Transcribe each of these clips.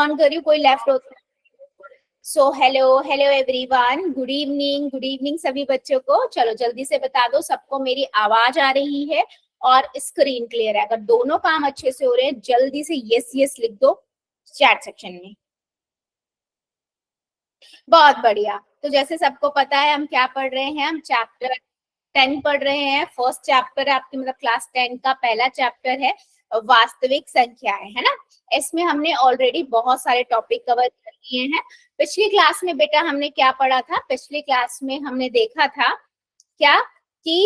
On कर रही हूँ, कोई लेफ्ट होता है। So hello hello everyone, good evening सभी बच्चों को। चलो जल्दी से बता दो सबको मेरी आवाज आ रही है और स्क्रीन क्लियर है। अगर दोनों काम अच्छे से हो रहे हैं जल्दी से यस यस लिख दो चैट सेक्शन में। बहुत बढ़िया। तो जैसे सबको पता है हम क्या पढ़ रहे हैं, हम चैप्टर 10 पढ़ रहे हैं। फर्स्ट चैप्टर है आपकी, मतलब क्लास 10 का पहला चैप्टर है वास्तविक संख्याएं, है ना। इसमें हमने ऑलरेडी बहुत सारे टॉपिक कवर कर लिए हैं। पिछली क्लास में बेटा हमने क्या पढ़ा था? पिछली क्लास में हमने देखा था क्या कि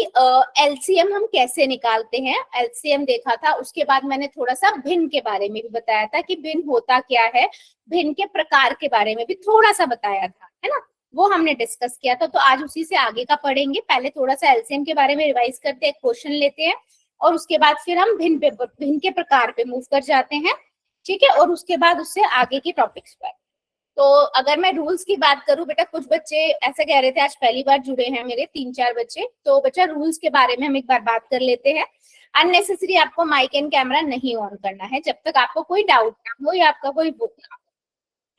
एलसीएम हम कैसे निकालते हैं, एलसीएम देखा था। उसके बाद मैंने थोड़ा सा भिन्न के बारे में भी बताया था कि भिन्न होता क्या है, भिन्न के प्रकार के बारे में भी थोड़ा सा बताया था, है ना। वो हमने डिस्कस किया था। तो आज उसी से आगे का पढ़ेंगे। पहले थोड़ा सा एलसीएम के बारे में रिवाइज करते हैं, क्वेश्चन लेते हैं और उसके बाद फिर हम भिन्न के प्रकार पे मूव कर जाते हैं, ठीक है। और उसके बाद उससे आगे के टॉपिक्स पर। तो अगर मैं रूल्स की बात करूं बेटा, कुछ बच्चे ऐसे कह रहे थे, आज पहली बार जुड़े हैं मेरे 3-4 बच्चे। तो बच्चा रूल्स के बारे में हम एक बार बात कर लेते हैं। अननेसेसरी आपको माइक एंड कैमरा नहीं ऑन करना है जब तक आपको कोई डाउट ना हो या आपका कोई बुक ना हो,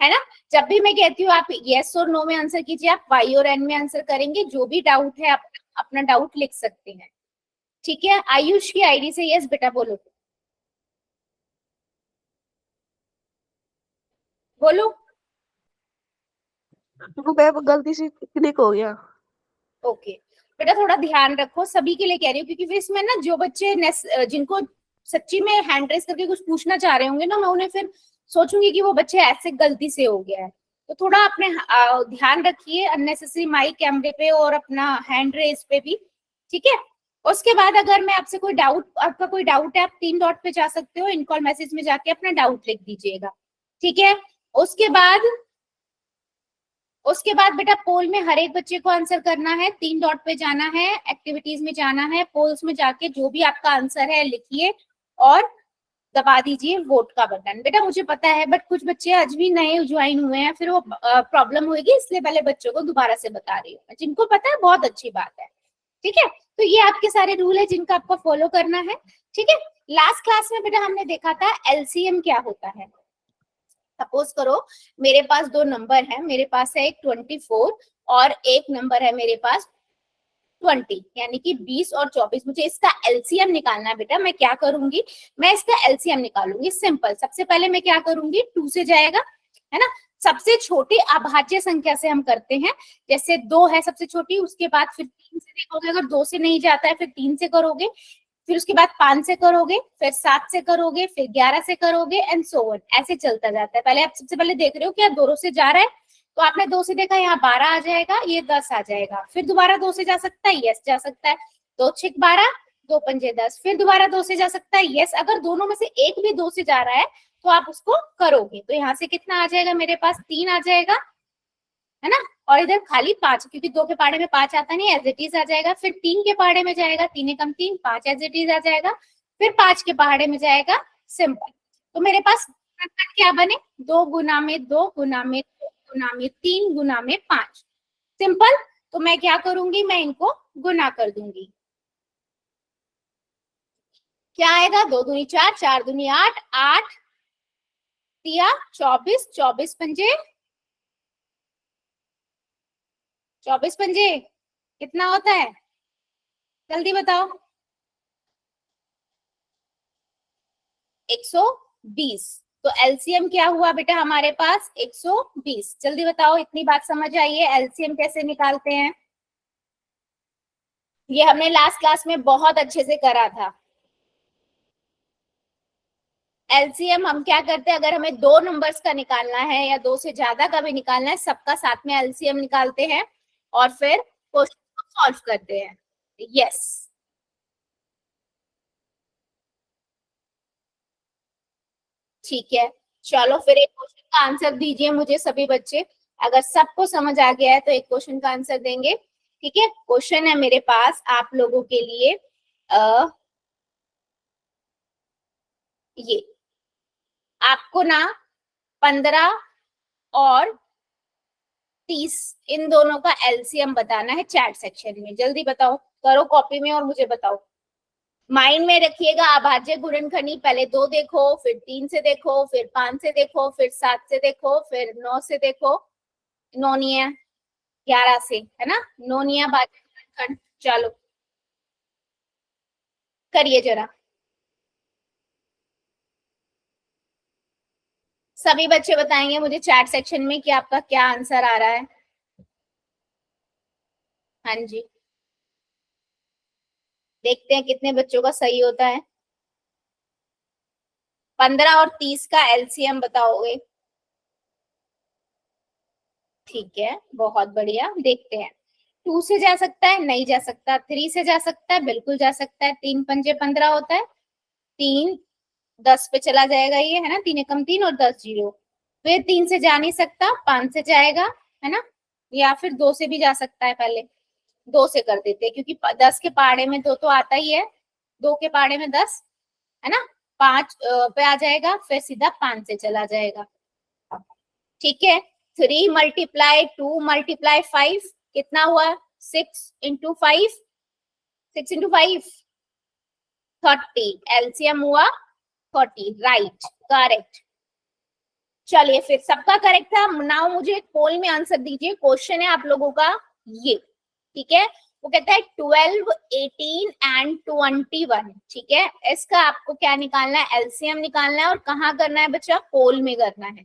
है ना। जब भी मैं कहती हूँ आप येस और नो में आंसर कीजिए, आप वाई और एन में आंसर करेंगे। जो भी डाउट है आप अपना डाउट लिख सकते हैं, ठीक है। आयुष की आईडी से यस बेटा बोलो, बोलो। वो गलती से क्लिक हो गया। ओके बेटा, थोड़ा ध्यान रखो, सभी के लिए कह रही हूँ, क्योंकि फिर इसमें ना जो बच्चे जिनको सच्ची में हैंड रेस करके कुछ पूछना चाह रहे होंगे ना, मैं उन्हें फिर सोचूंगी कि वो बच्चे ऐसे गलती से हो गया है। तो थोड़ा अपने ध्यान रखिए अननेसेसरी माइक कैमरे पे और अपना हैंड रेस पे भी, ठीक है। उसके बाद अगर मैं आपसे कोई डाउट, आपका कोई डाउट है, आप 3 डॉट पे जा सकते हो, इन कॉल मैसेज में जाके अपना डाउट लिख दीजिएगा, ठीक है। उसके बाद उसके बाद बेटा पोल में हर एक बच्चे को आंसर करना है। 3 डॉट पे जाना है, एक्टिविटीज में जाना है, पोल्स में जाके जो भी आपका आंसर है लिखिए और दबा दीजिए वोट का बटन। बेटा मुझे पता है बट कुछ बच्चे आज भी नए ज्वाइन हुए हैं, फिर वो प्रॉब्लम होगी, इसलिए पहले बच्चों को दोबारा से बता रही हूँ। जिनको पता है बहुत अच्छी बात है, ठीक है। तो ये आपके सारे रूल है जिनका आपको फॉलो करना है, ठीक है। लास्ट क्लास में बेटा हमने देखा था एलसीएम क्या होता है। सपोज करो मेरे पास 2 नंबर है, मेरे पास है एक 24 और एक नंबर है मेरे पास 20, यानी कि 20 और 24। मुझे इसका एलसीएम निकालना है बेटा। मैं क्या करूंगी, मैं इसका एलसीएम निकालूंगी। सिंपल, सबसे पहले मैं क्या करूंगी, 2 से जाएगा, है ना। सबसे छोटी अभाज्य संख्या से हम करते हैं। जैसे 2 है सबसे छोटी, उसके बाद फिर 3 से देखोगे, अगर 2 से नहीं जाता है फिर 3 से करोगे, फिर उसके बाद 5 से करोगे, फिर 7 से करोगे, फिर 11 से करोगे एंड सो ऑन, ऐसे चलता जाता है। पहले आप सबसे पहले देख रहे हो क्या 2 से जा रहा है, तो आपने 2 से देखा, यहाँ 12 आ जाएगा, ये 10 आ जाएगा। फिर दोबारा 2 से जा सकता है, यस जा सकता है। 2 6 12, 2 पंजे 10। फिर दोबारा 2 से जा सकता है, यस। अगर दोनों में से एक भी 2 से जा रहा है तो आप उसको करोगे। तो यहाँ से कितना आ जाएगा, मेरे पास 3 आ जाएगा, है ना। और इधर खाली 5, क्योंकि 2 के पहाड़े में 5 आता नहीं, एज इट इज आ जाएगा। फिर 3 के पहाड़े में जाएगा, 3 एकम 3, 5 एज इट इज आ जाएगा। फिर 5 के पहाड़े में जाएगा, सिंपल। तो मेरे पास क्या बने, 2 गुना में 2 गुना में 2 गुना में 3 गुना में 5, सिंपल। तो मैं क्या करूंगी, मैं इनको गुना कर दूंगी। क्या आएगा, 2 दूनी 4, 4 दूनी 8, 8 तिया 24, 24 पंजे 24 पंजे कितना होता है, जल्दी बताओ। 120। तो एलसीएम क्या हुआ बेटा हमारे पास, 120। जल्दी बताओ, इतनी बात समझ आई है एलसीएम कैसे निकालते हैं। ये हमने लास्ट क्लास में बहुत अच्छे से करा था। एलसीएम हम क्या करते हैं, अगर हमें 2 नंबर्स का निकालना है या 2 से ज्यादा का भी निकालना है, सबका साथ में एलसीएम निकालते हैं और फिर क्वेश्चन को सॉल्व करते हैं। यस, ठीक है। चलो फिर एक क्वेश्चन का आंसर दीजिए मुझे सभी बच्चे। अगर सबको समझ आ गया है तो एक क्वेश्चन का आंसर देंगे, ठीक है। क्वेश्चन है मेरे पास आप लोगों के लिए, ये आपको ना 15 और 30 इन दोनों का एलसीएम बताना है चैट सेक्शन में। जल्दी बताओ, करो कॉपी में और मुझे बताओ। माइंड में रखिएगा, अभाज्य गुणनखंडी पहले 2 देखो, फिर 3 से देखो, फिर 5 से देखो, फिर 7 से देखो, फिर 9 से देखो, 9 नहीं है 11 से, है ना, 9 नहीं है अभाज्य गुणनखंड। चलो करिए जरा, सभी बच्चे बताएंगे मुझे चैट सेक्शन में कि आपका क्या आंसर आ रहा है। हाँ जी, देखते हैं कितने बच्चों का सही होता है। 15 और 30 का एलसीएम बताओगे? ठीक है, बहुत बढ़िया, देखते हैं। 2 से जा सकता है, नहीं जा सकता। 3 से जा सकता है, बिल्कुल जा सकता है। 3 पंजे 15 होता है। 3 10 पे चला जाएगा, ये है ना, 3 एकम 3 और 10 जीरो। फिर 3 से जा नहीं सकता, 5 से जाएगा, है ना, या फिर 2 से भी जा सकता है। पहले 2 से कर देते हैं, क्योंकि 10 के पहाड़े में 2 तो आता ही है, 2 के पहाड़े में 10, है ना। 5 पे आ जाएगा, फिर सीधा 5 से चला जाएगा। ठीक है, 3 मल्टीप्लाई 2 मल्टीप्लाई 5 कितना हुआ? 6 इंटू 5, 6 इंटू 5 30, एलसीएम हुआ 30, राइट, करेक्ट। चलिए फिर सबका करेक्ट था। नाउ मुझे एक पोल में आंसर दीजिए, क्वेश्चन है आप लोगों का ये, ठीक है। वो कहता है 12, 18 एंड 21, ठीक है। इसका आपको क्या निकालना है? एलसीएम निकालना है। और कहाँ करना है बच्चा? पोल में करना है,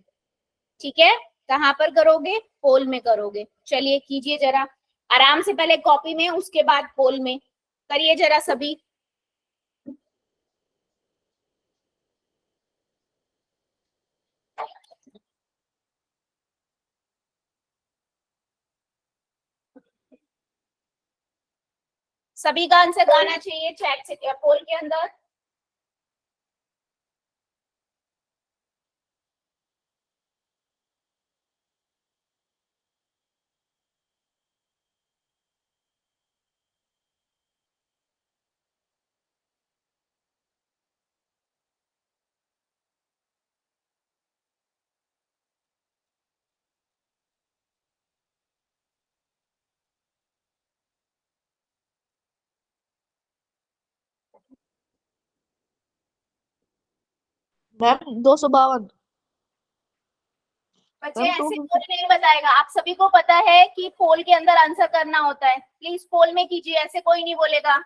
ठीक है। कहाँ पर करोगे? पोल में करोगे। चलिए कीजिए जरा आराम से, पहले कॉपी में, उसके बाद पोल में करिए जरा सभी। सभी का आंसर आना चाहिए चैट से पोल के अंदर। मैम 252। बच्चे मैम ऐसे 250। पोल नहीं बताएगा, आप सभी को पता है कि पोल के अंदर आंसर करना होता है। प्लीज पोल में कीजिए, ऐसे कोई नहीं बोलेगा।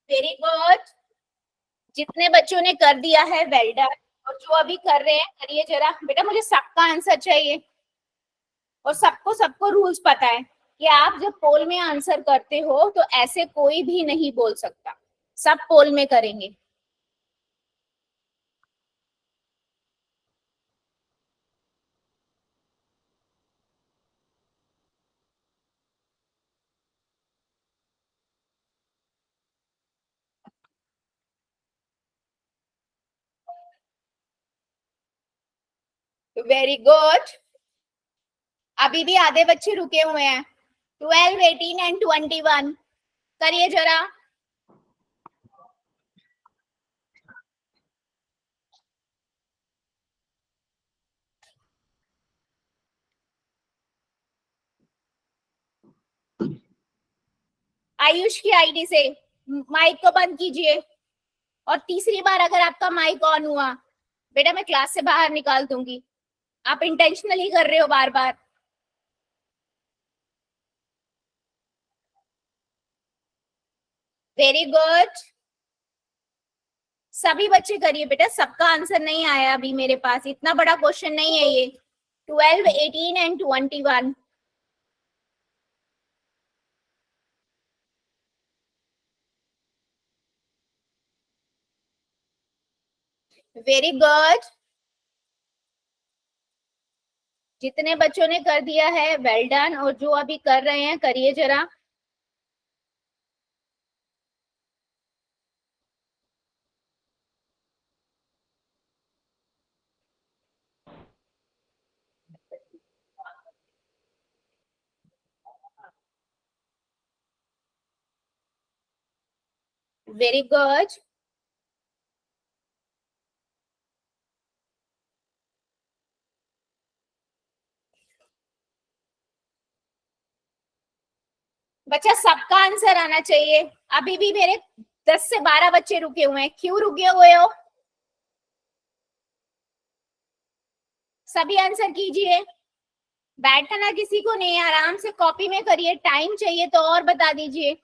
वेरी गुड, जितने बच्चों ने कर दिया है वेल डन। और जो अभी कर रहे हैं करिए जरा। बेटा मुझे सबका आंसर चाहिए, और सबको सबको रूल्स पता है कि आप जब पोल में आंसर करते हो तो ऐसे कोई भी नहीं बोल सकता, सब पोल में करेंगे। वेरी गुड, अभी भी आधे बच्चे रुके हुए हैं। 12, 18 एंड 21 करिए जरा। आयुष की आईडी से माइक को बंद कीजिए, और तीसरी बार अगर आपका माइक ऑन हुआ बेटा मैं क्लास से बाहर निकाल दूंगी। आप इंटेंशनली कर रहे हो बार बार। वेरी गुड, सभी बच्चे करिए बेटा, सबका आंसर नहीं आया अभी मेरे पास, इतना बड़ा क्वेश्चन नहीं है ये। 12, 18 एंड 21। वेरी गुड, जितने बच्चों ने कर दिया है वेल डन, और जो अभी कर रहे हैं करिए जरा। Very good. बच्चा सबका आंसर आना चाहिए। अभी भी मेरे 10 से 12 बच्चे रुके हुए हैं, क्यों रुके हुए हो? सभी आंसर कीजिए, बैठना किसी को नहीं, आराम से कॉपी में करिए, टाइम चाहिए तो और बता दीजिए।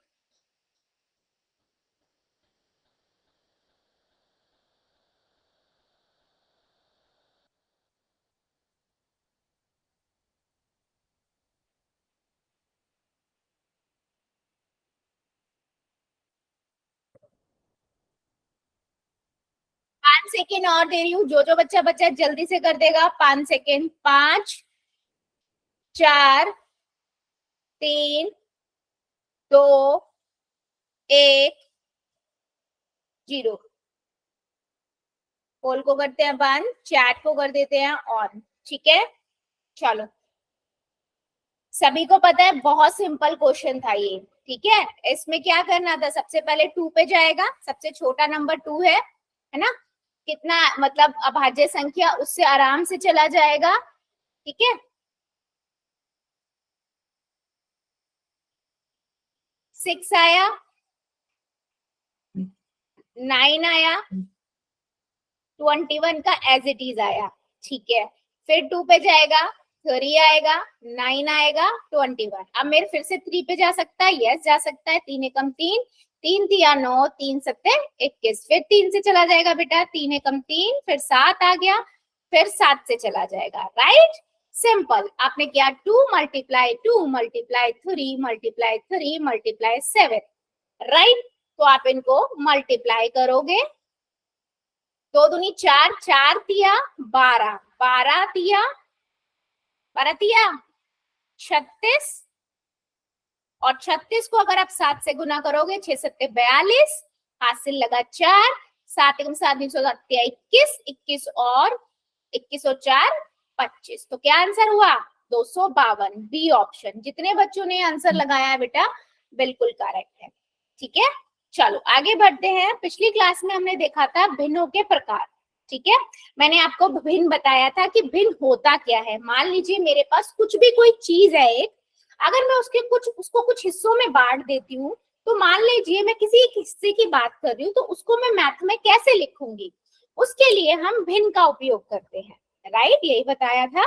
पांच सेकेंड और दे रही हूँ, जो बच्चा बच्चा जल्दी से कर देगा। 5 सेकेंड। 5, 4, 3, 2, 1, 0। पोल को करते हैं बंद, चैट को कर देते हैं ऑन। ठीक है, चलो। सभी को पता है बहुत सिंपल क्वेश्चन था ये। ठीक है, इसमें क्या करना था, सबसे पहले 2 पे जाएगा, सबसे छोटा नंबर 2 है ना? कितना मतलब अभाज्य संख्या, उससे आराम से चला जाएगा। ठीक है, 6 आया, 9 आया, 21 का एज इट इज आया। ठीक है, फिर 2 पे जाएगा, 3 आएगा, 9 आएगा, 21। अब मेरे फिर से 3 पे जा सकता है, यस जा सकता है। 3 एकम 3, 3 तिया 9, 3 सत्ते 21। फिर 3 से चला जाएगा बेटा, 3 एकम 3, फिर 7 आ गया, फिर 7 से चला जाएगा। Right, simple. आपने किया 2 multiply 2 multiply 3 multiply 3 multiply 7। Right, तो आप इनको मल्टीप्लाई करोगे। 2 दूनी 4, 4 तिया 12, 12 तिया 36, और 36 को अगर आप 7 से गुना करोगे, 6 सत्ते 42, हासिल लगा 4, 7 एकम 7 21, 21 और 21 और 4 25। तो क्या आंसर हुआ? 252। B option. जितने बच्चों ने आंसर लगाया है बेटा, बिल्कुल करेक्ट है। ठीक है, चलो आगे बढ़ते हैं। पिछली क्लास में हमने देखा था भिन्नों के प्रकार। ठीक है, मैंने आपको भिन्न बताया था कि भिन्न होता क्या है। मान लीजिए मेरे पास कुछ भी कोई चीज है एक, अगर मैं उसको कुछ हिस्सों में बांट देती हूँ, तो मान लीजिए मैं किसी एक हिस्से की बात कर रही हूँ, तो उसको मैं मैथ में कैसे लिखूंगी? उसके लिए हम भिन्न का उपयोग करते हैं। राइट, यही बताया था।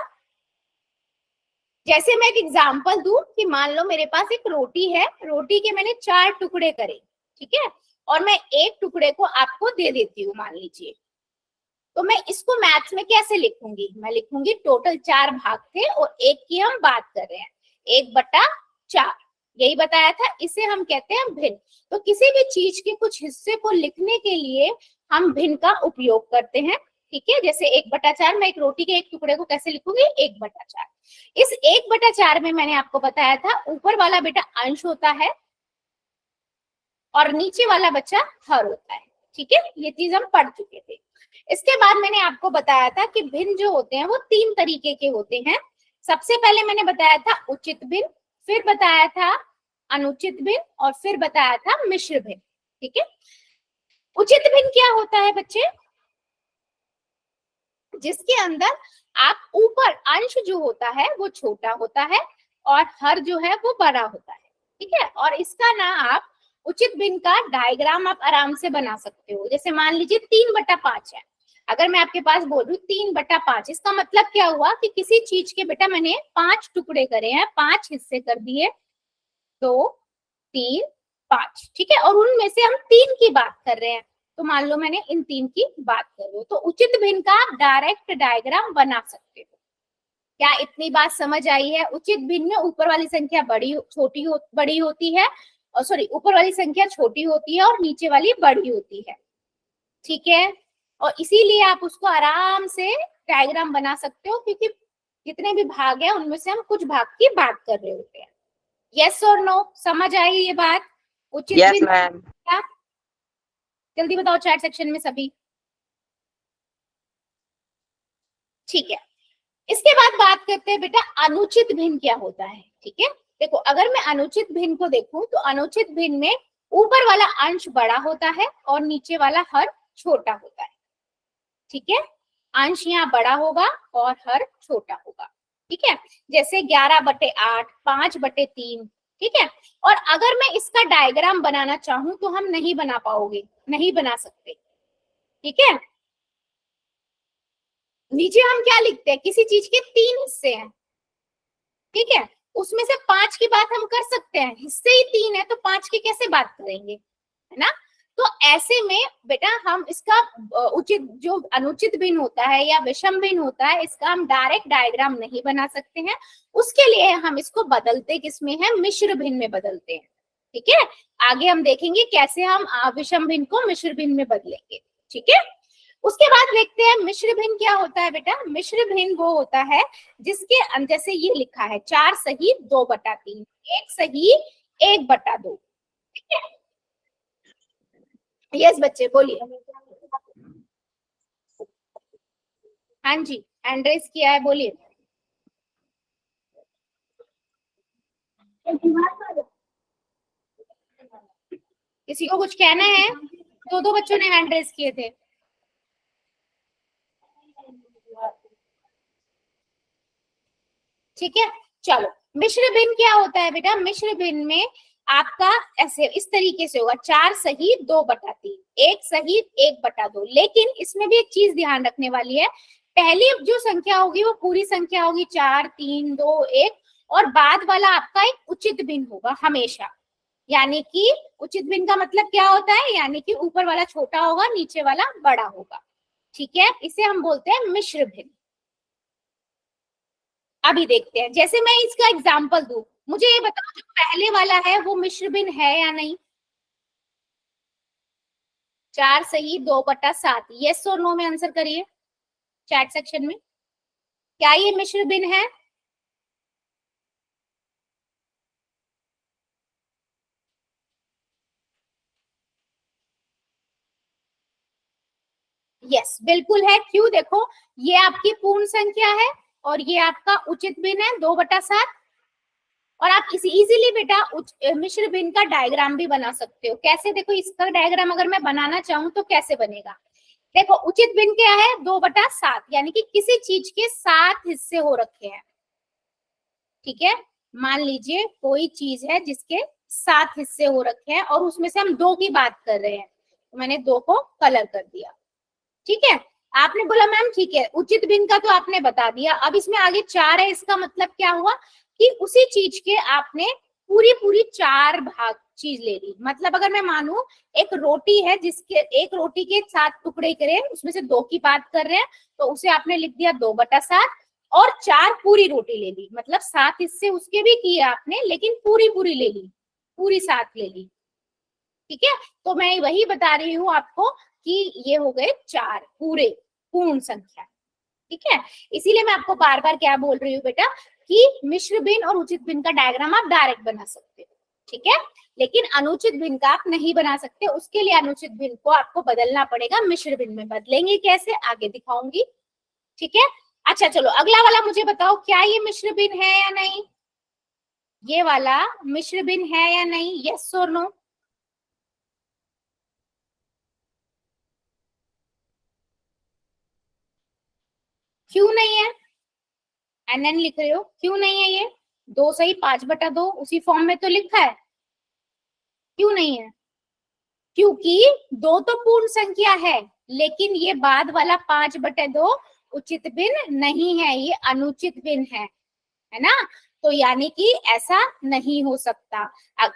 जैसे मैं एक एग्जांपल दूं कि मान लो मेरे पास एक रोटी है, रोटी के मैंने 4 टुकड़े करे। ठीक है, और मैं एक टुकड़े को आपको दे देती हूँ मान लीजिए, तो मैं इसको मैथ्स में कैसे लिखूंगी? मैं लिखूंगी टोटल 4 भाग थे और एक की हम बात कर रहे हैं, 1/4। यही बताया था, इसे हम कहते हैं भिन्न। तो किसी भी चीज के कुछ हिस्से को लिखने के लिए हम भिन्न का उपयोग करते हैं। ठीक है, जैसे 1/4, मैं एक रोटी के एक टुकड़े को कैसे लिखूंगी? 1/4। इस 1/4 में मैंने आपको बताया था ऊपर वाला बेटा अंश होता है और नीचे वाला बच्चा हर होता है। ठीक है, ये चीज हम पढ़ चुके थे। इसके बाद मैंने आपको बताया था कि भिन्न जो होते हैं वो 3 तरीके के होते हैं। सबसे पहले मैंने बताया था उचित भिन्न, फिर बताया था अनुचित भिन्न, और फिर बताया था मिश्र भिन्न। ठीक है, उचित भिन्न क्या होता है बच्चे? जिसके अंदर आप ऊपर अंश जो होता है वो छोटा होता है और हर जो है वो बड़ा होता है। ठीक है, और इसका ना आप उचित भिन्न का डायग्राम आप आराम से बना सकते हो। जैसे मान लीजिए 3/5 है, अगर मैं आपके पास बोल रही हूँ 3/5, इसका मतलब क्या हुआ कि किसी चीज के बेटा मैंने 5 टुकड़े करे हैं, 5 हिस्से कर दिए, 2, 3, 5। ठीक है, और उनमें से हम 3 की बात कर रहे हैं, तो मान लो मैंने इन 3 की बात कर रही हूँ, तो उचित भिन्न का आप डायरेक्ट डायग्राम बना सकते हो। क्या इतनी बात समझ आई है? उचित भिन्न में ऊपर वाली संख्या बड़ी होती है, और सॉरी, ऊपर वाली संख्या छोटी होती है और नीचे वाली बड़ी होती है। ठीक है, और इसीलिए आप उसको आराम से डायग्राम बना सकते हो, क्योंकि जितने भी भाग है उनमें से हम कुछ भाग की बात कर रहे होते हैं। यस और नो, समझ आई ये बात? उचित यस भिन्न मैम। क्या? जल्दी बताओ चैट सेक्शन में सभी। ठीक है, इसके बाद बात करते हैं बेटा अनुचित भिन्न क्या होता है। ठीक है, देखो अगर मैं अनुचित भिन्न को देखूं तो अनुचित भिन्न में ऊपर वाला अंश बड़ा होता है और नीचे वाला हर छोटा होता है। ठीक है, अंश यहाँ बड़ा होगा और हर छोटा होगा। ठीक है, जैसे 11/8, 5/3। ठीक है, और अगर मैं इसका डायग्राम बनाना चाहूं तो हम नहीं बना पाओगे, नहीं बना सकते। ठीक है, नीचे हम क्या लिखते हैं, किसी चीज के 3 हिस्से हैं। ठीक है, उसमें से 5 की बात हम कर सकते हैं, हिस्से ही 3 है तो 5 की कैसे बात करेंगे, है ना। तो ऐसे में बेटा हम इसका उचित जो अनुचित भिन्न होता है या विषम भिन्न होता है, इसका हम डायरेक्ट डायग्राम नहीं बना सकते हैं। उसके लिए हम इसको बदलते किसमें है, मिश्र भिन्न में बदलते हैं। ठीक है, आगे हम देखेंगे कैसे हम विषम भिन्न को मिश्र भिन्न में बदलेंगे। ठीक है, उसके बाद देखते हैं मिश्र भिन्न क्या होता है बेटा। मिश्र भिन्न वो होता है जिसके जैसे ये लिखा है 4 सही 2/3, 1 सही 1/2। ठीक है, यस बच्चे बोलिए। हाँ जी, एंड्रेस किया है, बोलिए। किसी को कुछ कहना है? दो बच्चों ने एंड्रेस किए थे। ठीक है, चलो मिश्र भिन्न क्या होता है बेटा। मिश्र भिन्न में आपका ऐसे इस तरीके से होगा 4 सही 2/3, 1 सही 1/2। लेकिन इसमें भी एक चीज ध्यान रखने वाली है, पहली जो संख्या होगी वो पूरी संख्या होगी 4 3 2 1, और बाद वाला आपका एक उचित भिन्न होगा हमेशा। यानी कि उचित भिन्न का मतलब क्या होता है, यानी कि ऊपर वाला छोटा होगा नीचे वाला बड़ा होगा। ठीक है, इसे हम बोलते हैं मिश्र भिन्न। अभी देखते हैं, जैसे मैं इसका एग्जाम्पल दूं, मुझे ये बताओ जो पहले वाला है वो मिश्र भिन्न है या नहीं। 4 सही 2/7, यस और नो में आंसर करिए चैट सेक्शन में। क्या ये मिश्र भिन्न है? यस बिल्कुल है। क्यों, देखो ये आपकी पूर्ण संख्या है और ये आपका उचित भिन्न है 2/7। और आप इसी इजीली बेटा मिश्र भिन्न का डायग्राम भी बना सकते हो। कैसे, देखो इसका डायग्राम अगर मैं बनाना चाहूँ तो कैसे बनेगा। देखो उचित भिन्न क्या है, 2/7, यानी कि किसी चीज के 7 हिस्से हो रखे हैं। ठीक है, मान लीजिए कोई चीज है जिसके 7 हिस्से हो रखे हैं और उसमें से हम 2 की बात कर रहे हैं, तो मैंने 2 को कलर कर दिया। ठीक है, आपने बोला मैम ठीक है, उचित भिन्न का तो आपने बता दिया, अब इसमें आगे 4 है, इसका मतलब क्या हुआ कि उसी चीज के आपने पूरी पूरी 4 भाग चीज ले ली। मतलब अगर मैं मानू एक रोटी है जिसके एक रोटी के 7 टुकड़े करें, उसमें से 2 की बात कर रहे हैं, तो उसे आपने लिख दिया 2/7, और 4 पूरी रोटी ले ली, मतलब 7 हिस्से उसके भी किए आपने, लेकिन पूरी पूरी ले ली, पूरी 7 ले ली। ठीक है, तो मैं वही बता रही हूँ आपको कि ये हो गए 4 पूरे पूर्ण संख्या। ठीक है, इसीलिए मैं आपको बार बार क्या बोल रही हूँ बेटा कि मिश्र भिन्न और उचित भिन्न का डायग्राम आप डायरेक्ट बना सकते हो। ठीक है, लेकिन अनुचित भिन्न का आप नहीं बना सकते, उसके लिए अनुचित भिन्न को आपको बदलना पड़ेगा मिश्र भिन्न में। बदलेंगे कैसे आगे दिखाऊंगी। ठीक है, अच्छा चलो अगला वाला मुझे बताओ, क्या ये मिश्र भिन्न है या नहीं। ये वाला मिश्र भिन्न है या नहीं, यस और नो। क्यों नहीं है, एन लिख रहे हो, क्यों नहीं है ये। 2 सही 5/2 उसी फॉर्म में तो लिखा है, क्यों नहीं है। क्योंकि 2 तो पूर्ण संख्या है, लेकिन ये बाद वाला 5/2 उचित भिन्न नहीं है, ये अनुचित भिन्न है ना। तो यानी कि ऐसा नहीं हो सकता,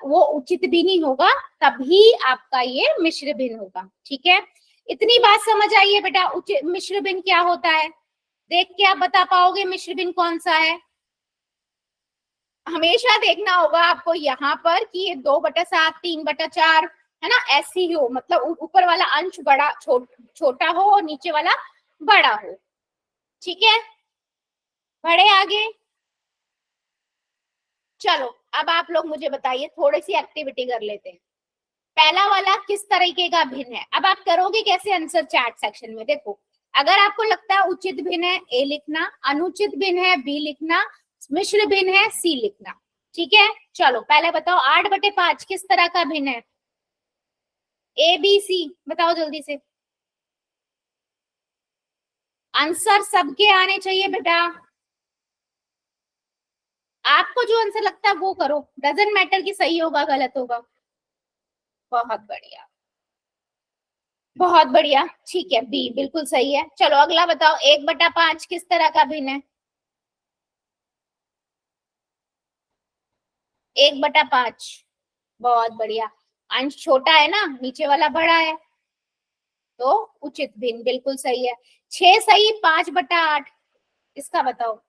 वो उचित भिन्न ही होगा तभी आपका ये मिश्र भिन्न होगा। ठीक है, इतनी बात समझ आई है बेटा। उचित मिश्र भिन्न क्या होता है, देख के आप बता पाओगे मिश्र भिन्न कौन सा है। हमेशा देखना होगा आपको यहाँ पर कि ये 2/7 3/4 है ना, ऐसी ही हो, मतलब ऊपर वाला अंश बड़ा छोटा हो और नीचे वाला बड़ा हो। ठीक है, बढ़े आगे। चलो अब आप लोग मुझे बताइए, थोड़ी सी एक्टिविटी कर लेते हैं। पहला वाला किस तरीके का भिन्न है, अब आप करोगे कैसे आंसर चैट सेक्शन में। देखो अगर आपको लगता है उचित भिन्न है ए लिखना, अनुचित भिन्न है बी लिखना, मिश्र भिन्न है सी लिखना। ठीक है, चलो पहले बताओ 8/5 किस तरह का भिन्न है। ए बी सी बताओ जल्दी से। आंसर सबके आने चाहिए बेटा, आपको जो आंसर लगता है वो करो, डजेंट मैटर कि सही होगा गलत होगा। बहुत बढ़िया, बहुत बढ़िया, ठीक है, बी बिल्कुल सही है। चलो अगला बताओ, 1/5 किस तरह का भिन्न है? 1/5, बहुत बढ़िया। अंश छोटा है ना, नीचे वाला बड़ा है, तो उचित भिन्न बिल्कुल सही है। 6 सही, 5/8 इसका बताओ।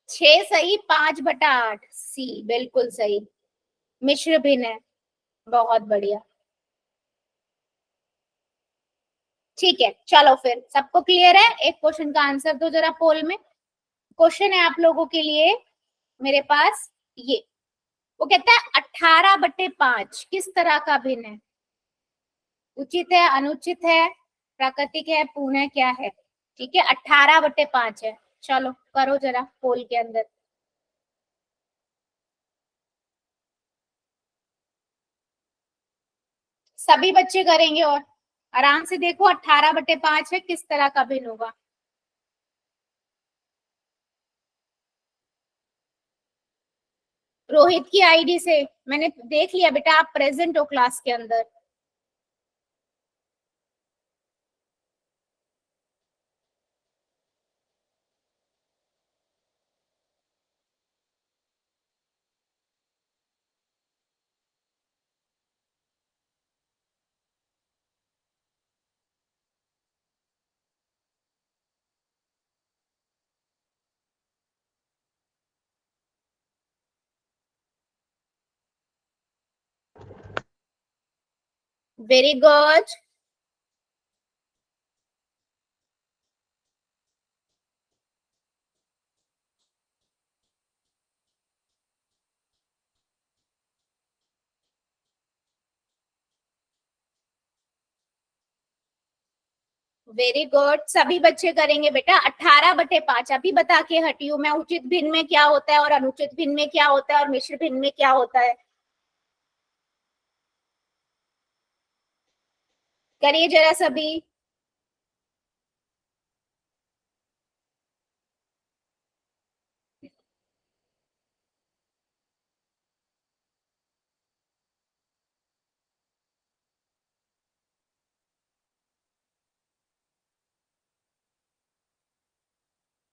छह सही, 5/8 सी बिल्कुल सही, मिश्र भिन्न है। बहुत बढ़िया, ठीक है। चलो फिर सबको क्लियर है? एक क्वेश्चन का आंसर दो जरा पोल में। क्वेश्चन है आप लोगों के लिए मेरे पास ये, वो कहता है 18/5 किस तरह का भिन्न है? उचित है, अनुचित है, प्राकृतिक है, पूर्ण है, क्या है? ठीक है, 18/5 है। चलो करो जरा पोल के अंदर। सभी बच्चे करेंगे, और आराम से देखो 18/5 है, किस तरह का भिन्न होगा? रोहित की आईडी से मैंने देख लिया बेटा, आप प्रेजेंट हो क्लास के अंदर। वेरी गुड, वेरी गुड, सभी बच्चे करेंगे बेटा। 18/5 अभी बता के हटी हूँ मैं, उचित भिन्न में क्या होता है और अनुचित भिन्न में क्या होता है और मिश्र भिन्न में क्या होता है। करिए जरा सभी।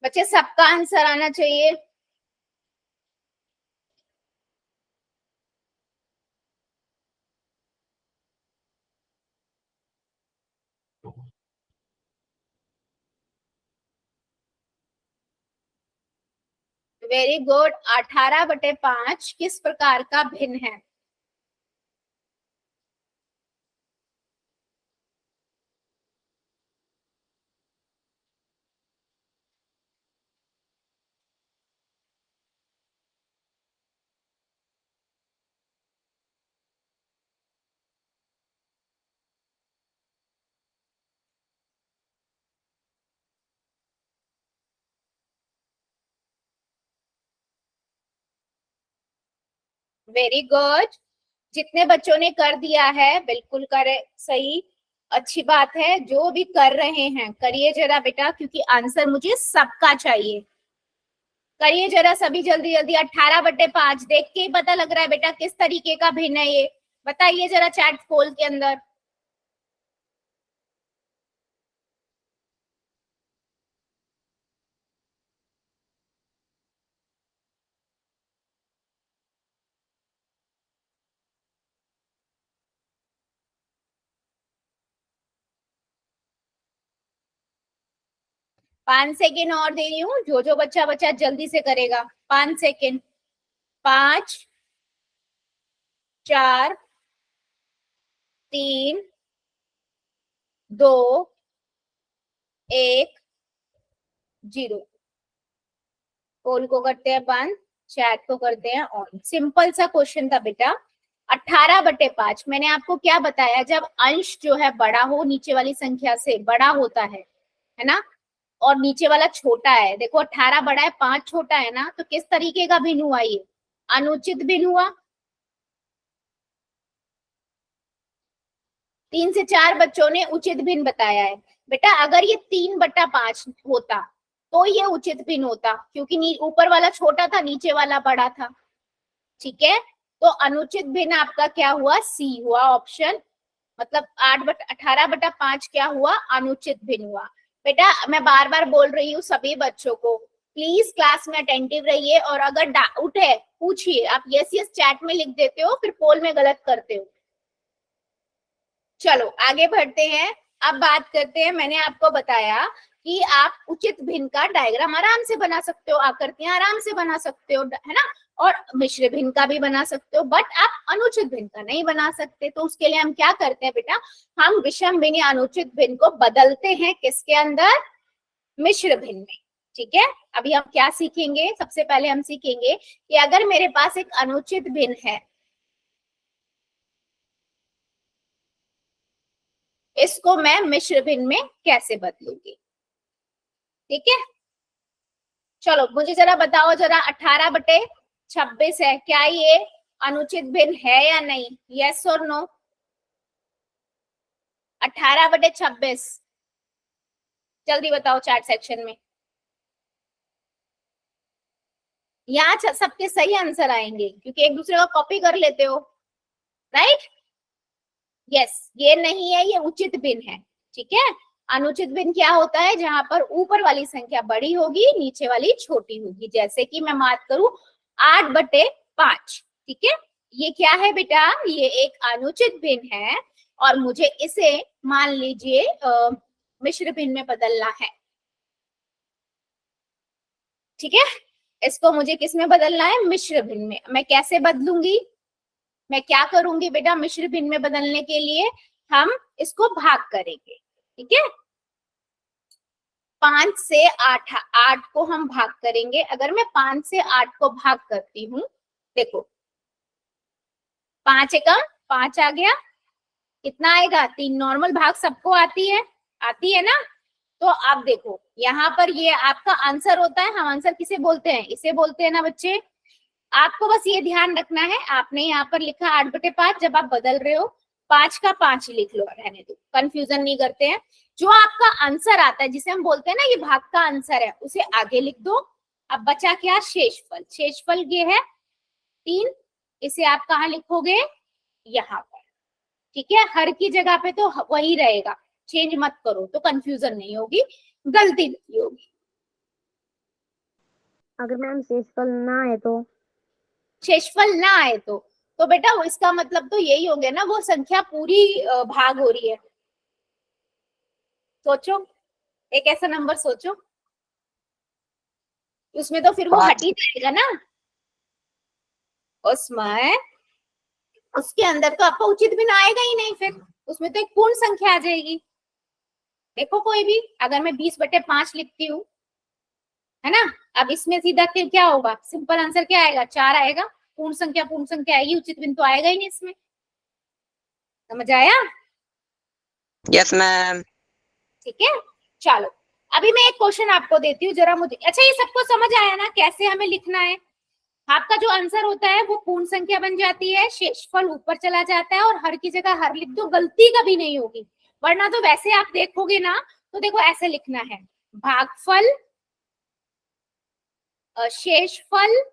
बच्चे सबका आंसर आना चाहिए। वेरी गुड, 18/5 किस प्रकार का भिन्न है? वेरी गुड, जितने बच्चों ने कर दिया है बिल्कुल करे, सही, अच्छी बात है। जो भी कर रहे हैं करिए जरा बेटा, क्योंकि आंसर मुझे सबका चाहिए। करिए जरा सभी जल्दी जल्दी। 18/5 देख के ही पता लग रहा है बेटा किस तरीके का भिन्न है ये। बताइए जरा चैट पोल के अंदर। 5 सेकेंड और दे रही हूँ, जो जो बच्चा बच्चा जल्दी से करेगा। 5 सेकेंड। 5, 4, 3, 2, 1, 0। पोल को करते हैं बंद, चैट को करते हैं ऑन। सिंपल सा क्वेश्चन था बेटा। 18/5 मैंने आपको क्या बताया, जब अंश जो है बड़ा हो, नीचे वाली संख्या से बड़ा होता है ना, और नीचे वाला छोटा है, देखो 18 बड़ा है 5 छोटा है ना, तो किस तरीके का भिन्न हुआ ये? अनुचित भिन्न हुआ। 3 से 4 बच्चों ने उचित भिन्न बताया है। बेटा अगर ये 3/5 होता तो ये उचित भिन्न होता, क्योंकि ऊपर वाला छोटा था, नीचे वाला बड़ा था। ठीक है, तो अनुचित भिन्न आपका क्या हुआ? सी हुआ ऑप्शन, मतलब 18/5 क्या हुआ? अनुचित भिन्न हुआ। बेटा मैं बार बार बोल रही हूँ सभी बच्चों को, प्लीज क्लास में अटेंटिव रहिए, और अगर डाउट है पूछिए। आप यस यस चैट में लिख देते हो, फिर पोल में गलत करते हो। चलो आगे बढ़ते हैं। अब बात करते हैं, मैंने आपको बताया कि आप उचित भिन्न का डायग्राम आराम से बना सकते हो, आकृतियां आराम से बना सकते हो, है ना, और मिश्र भिन्न का भी बना सकते हो, बट आप अनुचित भिन्न का नहीं बना सकते। तो उसके लिए हम क्या करते हैं बेटा? हम विषम भिन्न या अनुचित भिन्न को बदलते हैं किसके अंदर? मिश्र भिन्न में। ठीक है, अभी हम क्या सीखेंगे? सबसे पहले हम सीखेंगे कि अगर मेरे पास एक अनुचित भिन्न है, इसको मैं मिश्र भिन्न में कैसे बदलूंगी। ठीक है, चलो मुझे जरा बताओ, जरा 18/26 है, क्या ये अनुचित भिन्न है या नहीं? यस और नो? 18/26 जल्दी बताओ चैट सेक्शन में। यहाँ सबके सही आंसर आएंगे क्योंकि एक दूसरे को कॉपी कर लेते हो, राइट? यस, ये नहीं है, ये उचित भिन्न है। ठीक है, अनुचित भिन्न क्या होता है? जहां पर ऊपर वाली संख्या बड़ी होगी, नीचे वाली छोटी होगी। जैसे कि मैं बात करूं 8/5। ठीक है, ये क्या है बेटा? ये एक अनुचित भिन्न है, और मुझे इसे मान लीजिए मिश्र भिन्न में बदलना है। ठीक है, इसको मुझे किस में बदलना है? मिश्र भिन्न में। मैं कैसे बदलूंगी? मैं क्या करूंगी बेटा? मिश्र भिन्न में बदलने के लिए हम इसको भाग करेंगे। ठीक है, 5 से 8, 8 को हम भाग करेंगे। अगर मैं 5 से 8 को भाग करती हूँ, देखो 5 एकम 5 आ गया, कितना आएगा? 3। नॉर्मल भाग सबको आती है ना? तो आप देखो यहाँ पर ये आपका आंसर होता है। हम आंसर किसे बोलते हैं? इसे बोलते हैं ना बच्चे। आपको बस ये ध्यान रखना है, आपने यहाँ पर लिखा 8/5, जब आप बदल रहे हो 5 का 5 लिख लो, रहने दो, कंफ्यूजन नहीं करते हैं। जो आपका आंसर आता है, जिसे हम बोलते हैं ना ये भाग का आंसर है, उसे आगे लिख दो। अब बचा क्या? शेषफल। शेषफल ये है 3, इसे आप कहाँ लिखोगे? यहाँ पर। ठीक है, हर की जगह पे तो वही रहेगा, चेंज मत करो, तो कंफ्यूजन नहीं होगी, गलती नहीं होगी। अगर मैम शेषफल ना आए तो? शेषफल ना आए तो बेटा इसका मतलब तो यही हो गया ना, वो संख्या पूरी भाग हो रही है। सोचो, एक ऐसा नंबर सोचो, उसमें तो फिर वो हट ही जाएगा ना, उसमें उसके अंदर तो आपका उचित भी ना आएगा ही नहीं, फिर उसमें तो एक पूर्ण संख्या आ जाएगी। देखो कोई भी, अगर मैं 20/5 लिखती हूँ, है ना, अब इसमें सीधा क्या होगा? सिंपल आंसर क्या आएगा? 4 आएगा। पूर्ण संख्या आएगी, उचित भिन्न तो आएगा ही नहीं इसमें। समझ आया? Yes ma'am. ठीक है, चलो अभी मैं एक क्वेश्चन आपको देती हूँ, जरा मुझे, अच्छा ये सबको समझ आया ना कैसे हमें लिखना है? आपका जो आंसर होता है वो पूर्ण संख्या बन जाती है, शेषफल ऊपर चला जाता है, और हर की जगह हर लिख दो, गलती कभी नहीं होगी। वरना तो वैसे आप देखोगे ना, तो देखो ऐसे लिखना है, भागफल, शेषफल,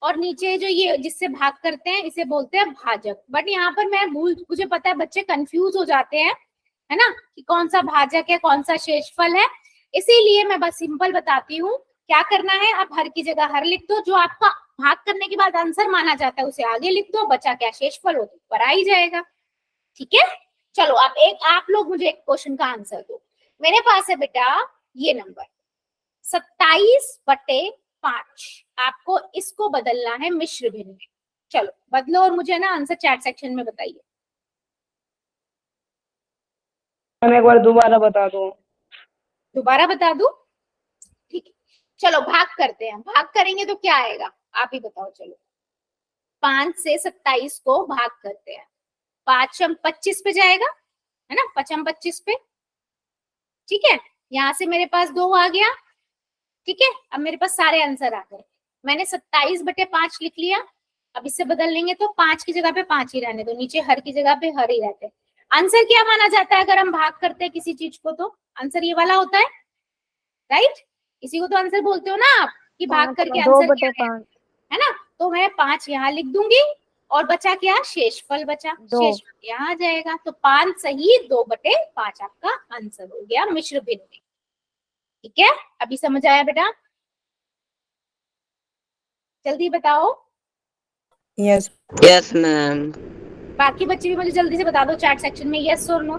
और नीचे जो ये जिससे भाग करते हैं इसे बोलते हैं भाजक। बट यहाँ पर मुझे पता है बच्चे कंफ्यूज हो जाते हैं, है ना, कि कौन सा भाजक है कौन सा शेषफल है। इसीलिए मैं बस सिंपल बताती हूँ क्या करना है। आप हर की जगह हर लिख दो, जो आपका भाग करने के बाद आंसर माना जाता है उसे आगे लिख दो, बचा क्या? शेषफल हो तो ऊपर आ ही जाएगा। ठीक है, चलो आप लोग मुझे एक क्वेश्चन का आंसर दो। मेरे पास है बेटा ये नंबर 27/5, आपको इसको बदलना है मिश्र भिन्न में। चलो बदलो और मुझे ना आंसर चैट सेक्शन में बताइए। एक बार दोबारा बता दो। दोबारा बता दूं? ठीक है, चलो भाग करते हैं। भाग करेंगे तो क्या आएगा? आप ही बताओ। चलो 5 से 27 को भाग करते हैं, 5 25 पे जाएगा, है ना, 5 25 पे। ठीक है, यहाँ से मेरे पास 2 आ गया, ठीक है। अब मेरे पास सारे आंसर आ गए। मैंने 27/5 लिख लिया। अब इससे बदल लेंगे तो 5 की जगह पे 5 ही रहने दो, नीचे हर की जगह पे हर ही रहते हैं। आंसर क्या माना जाता है अगर हम भाग करते हैं किसी चीज को? तो आंसर ये वाला होता है, राइट। इसी को तो आंसर बोलते हो ना आप, कि भाग करके आंसर क्या 2/5 है ना। तो मैं 5 यहाँ लिख दूंगी और बचा क्या? शेषफल बचा। 2। शेषफल यहाँ आ जाएगा, तो 5 सही 2/5 आपका आंसर हो गया मिश्र भिन्न में। ठीक है, अभी समझ आया बेटा? जल्दी बताओ। Yes yes ma'am. बाकी बच्चे भी मुझे जल्दी से बता दो चैट सेक्शन में, यस और नो।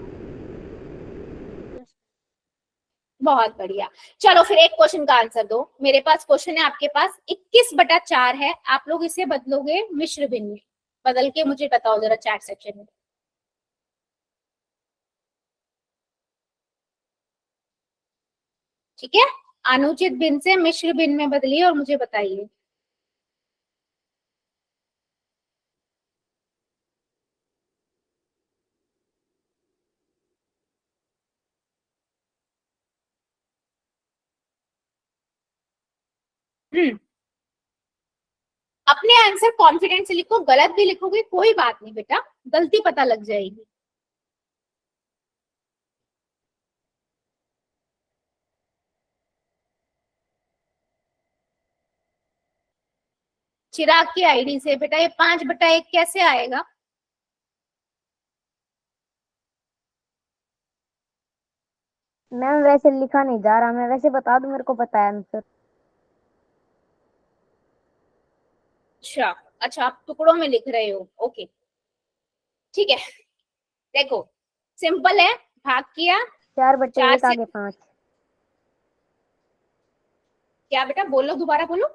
बहुत बढ़िया। चलो फिर एक क्वेश्चन का आंसर दो। मेरे पास क्वेश्चन है आपके पास 21/4 है, आप लोग इसे बदलोगे मिश्र भिन्न में। बदल के मुझे बताओ जरा चैट सेक्शन में। ठीक है, अनुचित भिन्न से मिश्र भिन्न में बदलिए और मुझे बताइए। अपने आंसर कॉन्फिडेंस से लिखो, गलत भी लिखोगे कोई बात नहीं बेटा, गलती पता लग जाएगी। चिराग की आईडी से बेटा ये 5/1 कैसे आएगा? मैम वैसे लिखा नहीं जा रहा, मैं वैसे बता दूं, मेरे को पता है आंसर। अच्छा अच्छा, आप टुकड़ों में लिख रहे हो, ओके ठीक है। देखो सिंपल है, भाग किया 4 4/1 से। आगे 5। क्या बेटा? बोलो, दोबारा बोलो।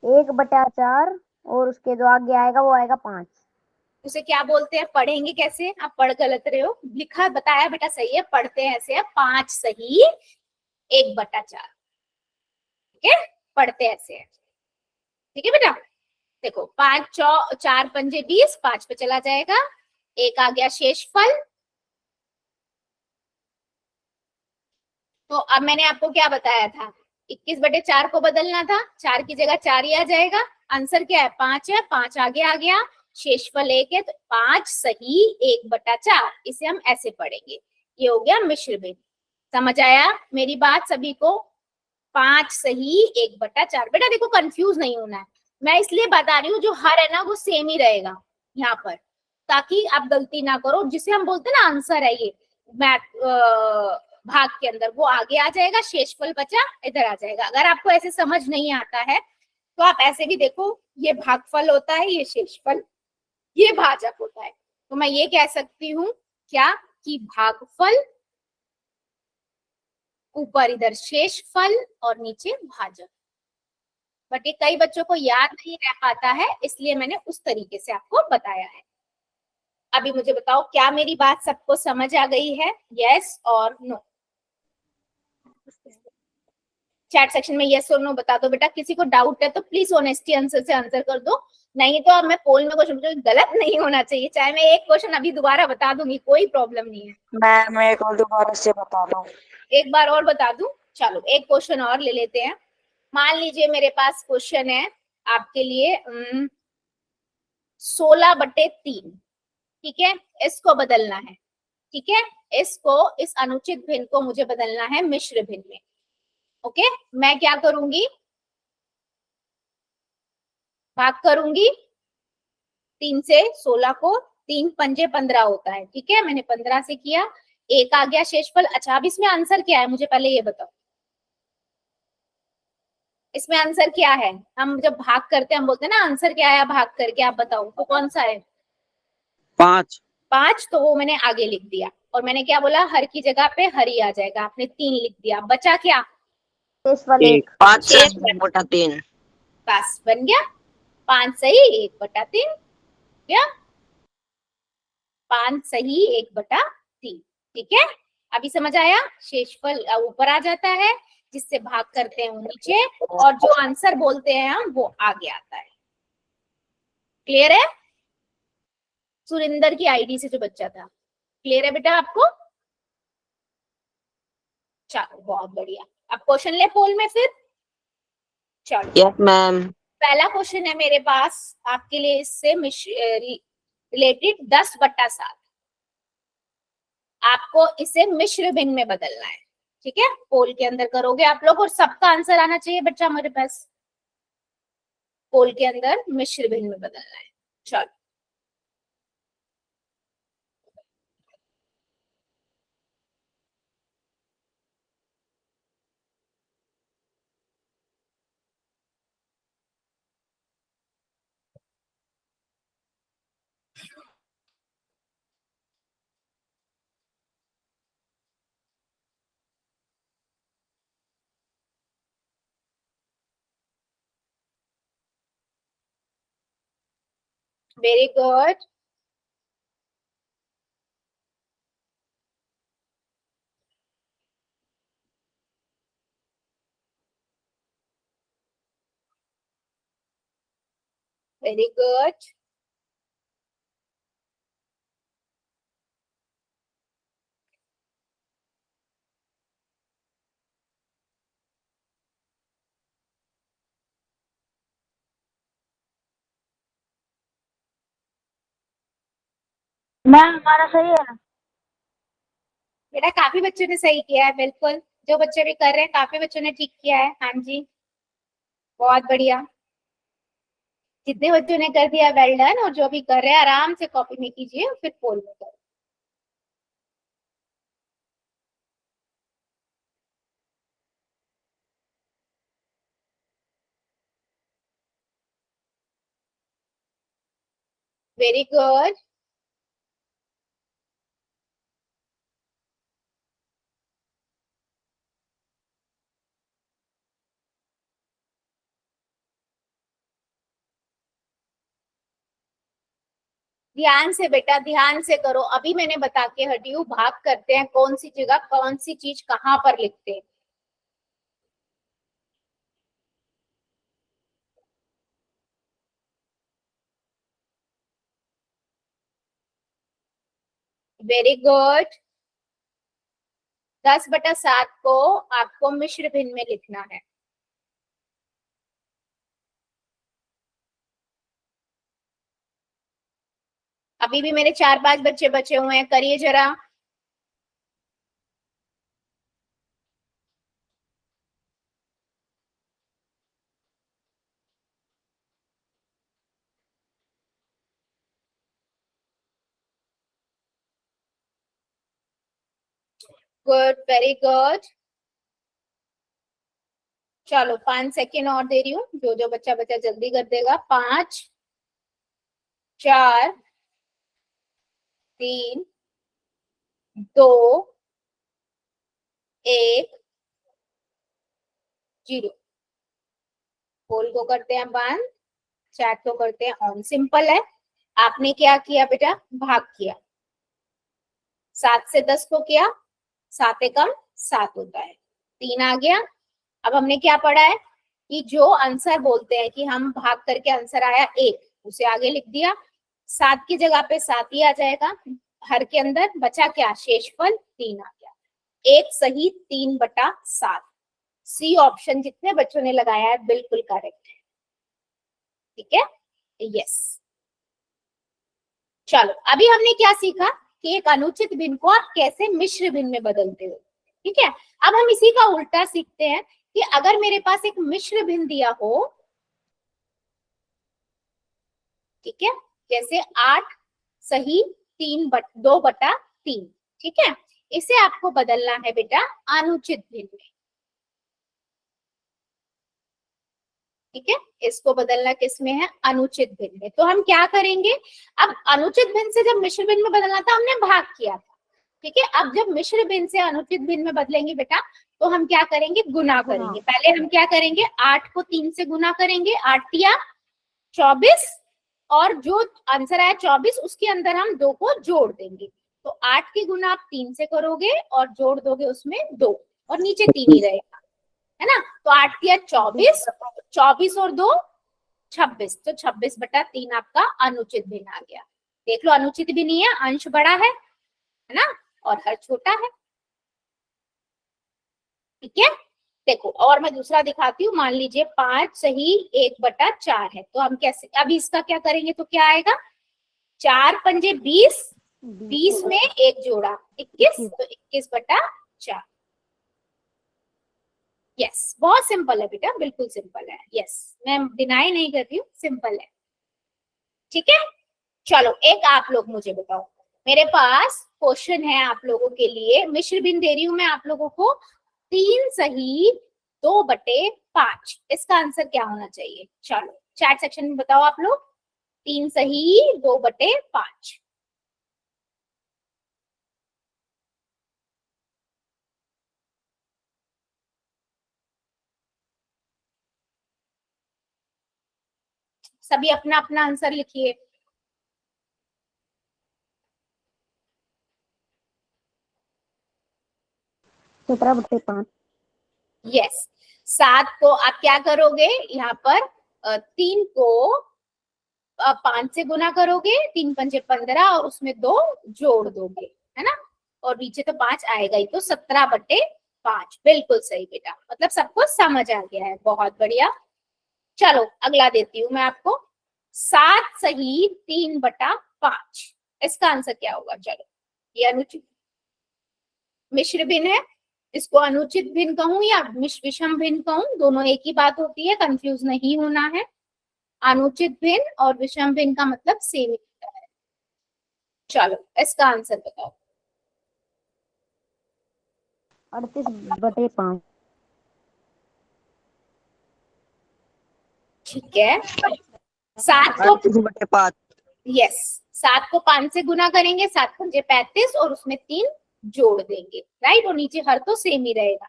1/4 और उसके जो आगे आएगा वो आएगा 5। उसे क्या बोलते हैं? पढ़ेंगे कैसे? आप पढ़ गलत रहे हो, लिखा बताया बेटा सही है, पढ़ते हैं ऐसे है 5 सही 1/4। ठीक है, पढ़ते ऐसे है। ठीक है बेटा, देखो 4 पंजे 20, 5 पे चला जाएगा, एक आ गया शेषफल। तो अब मैंने आपको क्या बताया था? 21/4 को बदलना था, 4 की जगह 4 ही आ जाएगा। आंसर क्या है? 5 है, 5 आगे आ गया, शेषफल 1 है, तो 5 सही 1/4। इसे हम ऐसे पढ़ेंगे, ये हो गया मिश्र भिन्न। समझ आया मेरी बात सभी को? 5 सही 1/4। बेटा देखो कंफ्यूज नहीं होना है, मैं इसलिए बता रही हूँ जो हर है ना वो सेम ही रहेगा यहाँ पर, ताकि आप गलती ना करो। जिसे हम बोलते हैं ना आंसर है ये मैथ भाग के अंदर, वो आगे आ जाएगा, शेषफल बचा इधर आ जाएगा। अगर आपको ऐसे समझ नहीं आता है तो आप ऐसे भी देखो, ये भागफल होता है, ये शेषफल, ये भाजक होता है। तो मैं ये कह सकती हूँ क्या, कि भागफल, ऊपर इधर शेषफल और नीचे भाजक। बट ये कई बच्चों को याद नहीं रह पाता है, इसलिए मैंने उस तरीके से आपको बताया है। अभी मुझे बताओ, क्या मेरी बात सबको समझ आ गई है? यस और नो। चैट सेक्शन में यस और नो बता दो बेटा। किसी को डाउट है तो प्लीज ऑनेस्टी आंसर से आंसर कर दो, नहीं तो अब मैं पोल में क्वेश्चन, गलत नहीं होना चाहिए। चाहे मैं एक क्वेश्चन अभी दोबारा बता दूंगी, कोई प्रॉब्लम नहीं है। मैं एक और दोबारा से बता रहा हूँ। एक बार और बता दूं? चलो एक क्वेश्चन और ले लेते हैं। मान लीजिए मेरे पास क्वेश्चन है आपके लिए 16/3, ठीक है, इसको बदलना है। ठीक है, इसको, इस अनुचित भिन्न को मुझे बदलना है मिश्र भिन्न में। ओके, मैं क्या करूंगी? भाग करूंगी 3 से 16 को, 3 पंजे 15 होता है, ठीक है, मैंने 15 से किया, एक आ गया शेषफल। अच्छा अब इसमें आंसर क्या है मुझे पहले ये बताओ, इसमें आंसर क्या है? हम जब भाग करते हैं हम बोलते हैं ना आंसर क्या है भाग करके, आप बताओ तो कौन सा है? 5। 5, तो वो मैंने आगे लिख दिया। और मैंने क्या बोला? हर की जगह पे हर ही आ जाएगा, आपने 3 लिख दिया, बचा क्या? शेषफल 1। 5 से शेष 1/3। बस बन गया 5 सही 1/3, क्या 5 सही 1/3। ठीक है, अभी समझ आया? शेषफल ऊपर आ जाता है, जिससे भाग करते हैं वो नीचे, और जो आंसर बोलते हैं हम वो आगे आता है। क्लियर है? सुरिंदर की आईडी से जो बच्चा था, क्लियर है बेटा आपको? चलो बहुत बढ़िया। अब क्वेश्चन ले पोल में फिर। चलो यस मैम। पहला क्वेश्चन है मेरे पास आपके लिए, इससे रिलेटेड 10/7। आपको इसे मिश्र भिन्न में बदलना है, ठीक है। पोल के अंदर करोगे आप लोग, और सबका आंसर आना चाहिए बच्चा मेरे पास। पोल के अंदर मिश्र भिन्न में बदलना है। चलो very good. Very good. Ma'am हमारा सही है। बेटा काफी बच्चों ने सही किया है, बिल्कुल। जो बच्चे भी कर रहे हैं काफी बच्चों ने ठीक किया है। हाँ जी बहुत बढ़िया। जितने बच्चों ने कर दिया वेल डन, और जो भी कर रहे हैं आराम से कॉपी में कीजिए, फिर पोल में करो। Very good. ध्यान से बेटा, ध्यान से करो। अभी मैंने बता के हटी हूँ, भाग करते हैं कौन सी जगह कौन सी चीज कहाँ पर लिखते हैं। Very good. 10/7 को आपको मिश्र भिन्न में लिखना है। अभी भी मेरे 4-5 बच्चे बचे हुए हैं, करिए जरा। Good, very good. चलो 5 सेकेंड और दे रही हूँ, जो जो बच्चा बच्चा जल्दी कर देगा। 5 4 3 2 1 0। पोल को करते हैं बंद, चैट को करते हैं ऑन। सिंपल है। आपने क्या किया बेटा, भाग किया। 7 से 10 को किया, 7 एकम 7 होता है, 3 आ गया। अब हमने क्या पढ़ा है कि जो आंसर बोलते हैं कि हम भाग करके आंसर आया 1, उसे आगे लिख दिया। 7 की जगह पे 7 ही आ जाएगा। हर के अंदर बचा क्या, शेषफल 3 आ गया। 1 सही 3/7। सी ऑप्शन जितने बच्चों ने लगाया है बिल्कुल करेक्ट है, ठीक है। यस। चलो अभी हमने क्या सीखा कि एक अनुचित भिन्न को आप कैसे मिश्र भिन्न में बदलते हो, ठीक है। अब हम इसी का उल्टा सीखते हैं कि अगर मेरे पास एक मिश्र भिन्न दिया हो, ठीक है, जैसे 8 सही 2/3, ठीक है। इसे आपको बदलना है बेटा अनुचित भिन्न में, ठीक है। इसको बदलना किस में है, अनुचित भिन्न में। तो हम क्या करेंगे, अब अनुचित भिन्न से जब मिश्र भिन्न में बदलना था हमने भाग किया था, ठीक है। अब जब मिश्र भिन्न से अनुचित भिन्न में बदलेंगे बेटा, तो हम क्या करेंगे, गुना करेंगे। पहले हम क्या करेंगे, 8 को 3 से गुना करेंगे, 8 या 24, और जो आंसर आया 24 उसके अंदर हम 2 को जोड़ देंगे। तो 8 की गुना आप 3 से करोगे और जोड़ दोगे उसमें 2, और नीचे 3 ही रहेगा, है ना। तो 8 या 24, 24 और 2 26, तो 26/3 आपका अनुचित भिन्न आ गया। देख लो अनुचित भी नहीं है, अंश बड़ा है ना, और हर छोटा है। ठीक है, देखो और मैं दूसरा दिखाती हूँ। मान लीजिए 5 सही 1/4 है, तो हम कैसे, अभी इसका क्या करेंगे तो क्या आएगा, 4 पंजे 20, 20 में एक जोड़ा 21, तो 21/4। यस, बहुत सिंपल है बेटा, बिल्कुल सिंपल है। यस, मैं डिनाई नहीं कर रही हूँ, सिंपल है। ठीक है, चलो एक आप लोग मुझे बताओ, मेरे पास क्वेश्चन है आप लोगों के लिए, मिश्र भिन्न दे रही हूं मैं आप लोगों को, 3 सही 2/5, इसका आंसर क्या होना चाहिए? चलो चैट सेक्शन में बताओ आप लोग, 3 सही 2/5। सभी अपना अपना आंसर लिखिए। 17/5। यस, 7 को आप क्या करोगे यहाँ पर, 3 को 5 से गुना करोगे, 3 पंजे 15 और उसमें 2 जोड़ दोगे, है ना, और नीचे तो 5 आएगा ही, तो 17/5। बिल्कुल सही बेटा, मतलब सबको समझ आ गया है, बहुत बढ़िया। चलो अगला देती हूँ मैं आपको, 7 सही 3/5, इसका आंसर क्या होगा? चलो, ये अनुचित मिश्र भिन्न है, इसको अनुचित भिन्न कहूं या विषम भिन्न कहूं, दोनों एक ही बात होती है, कंफ्यूज नहीं होना है। अनुचित भिन्न और विषम भिन्न का मतलब सेम ही होता है। चलो इसका आंसर बताओ। 38/5। ठीक है, 7 को 38/5। यस, 7 को 5 से गुना करेंगे, 7 पंजे 35 और उसमें 3 जोड़ देंगे, राइट, और नीचे हर तो सेम ही रहेगा,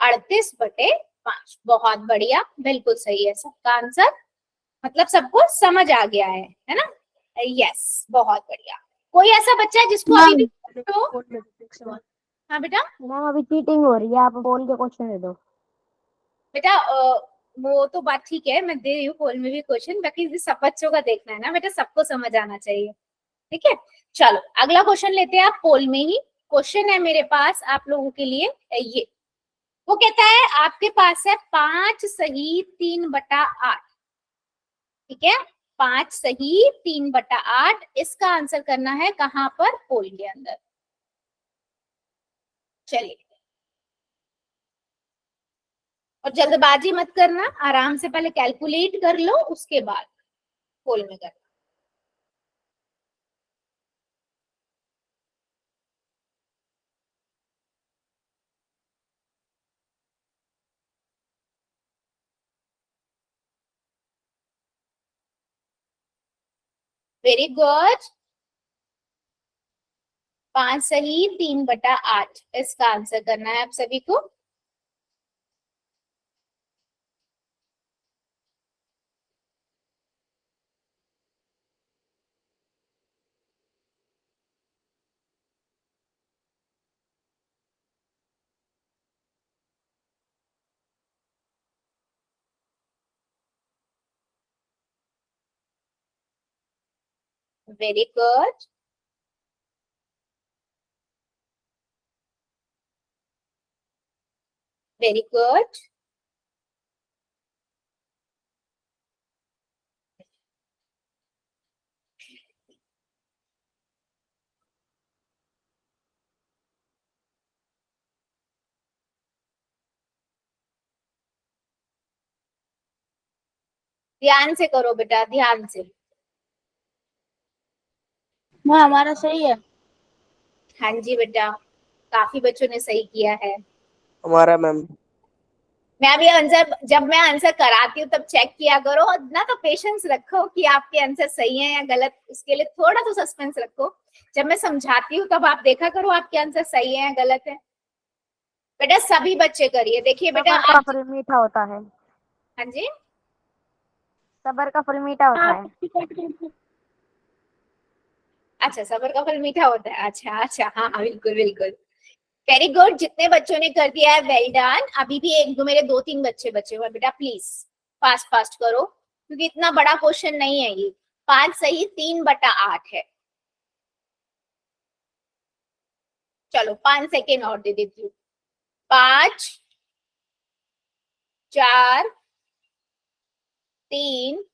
38/5। बहुत बढ़िया, बिल्कुल सही है सबका आंसर, मतलब सबको समझ आ गया है ना? यस, बहुत बढ़िया। कोई ऐसा बच्चा है जिसको अभी भी तो, हाँ बेटा, मैम अभी चीटिंग हो रही है, आप बोल के क्वेश्चन दे दो। बेटा वो तो बात ठीक है, मैं दे रही हूँ पोल में भी क्वेश्चन, बाकी सब बच्चों का देखना है ना बेटा, सबको समझ आना चाहिए। ठीक है, चलो अगला क्वेश्चन लेते हैं, आप पोल में ही क्वेश्चन है मेरे पास आप लोगों के लिए। ये वो कहता है आपके पास है 5 सही 3/8, ठीक है, 5 सही 3/8, इसका आंसर करना है कहाँ पर? पोल के अंदर। चलिए, और जल्दबाजी मत करना, आराम से पहले कैलकुलेट कर लो, उसके बाद पोल में करना। वेरी गुड, 5 सही 3/8, इसका आंसर करना है आप सभी को। वेरी गुड, वेरी गुड, ध्यान से करो बेटा, ध्यान से। मैम हमारा सही है। हाँ जी बेटा, काफी बच्चों ने सही किया है। हमारा मैम। मैं अभी आंसर, जब मैं आंसर कराती हूँ तब चेक किया करो ना, तो पेशेंस रखो कि आपके आंसर सही है या गलत, उसके लिए थोड़ा तो सस्पेंस रखो। जब मैं समझाती हूँ तब आप देखा करो आपके आंसर सही है या गलत है। बेटा सभी बच्चे करिए, देखिए बेटा सबर का आप, फल मीठा होता है। हाँ जी, सबर का फल मीठा होता है। अच्छा सबर का फल मीठा होता है, अच्छा अच्छा, हाँ हाँ बिल्कुल बिल्कुल, वेरी गुड। जितने बच्चों ने कर दिया है वेल डन। अभी भी एक दो मेरे 2-3 बच्चे बचे हुए, बेटा प्लीज फास्ट फास्ट करो, क्योंकि इतना बड़ा क्वेश्चन नहीं है ये। 5 सही 3/8 है। चलो 5 सेकेंड और दे देती हूँ। 5 4 3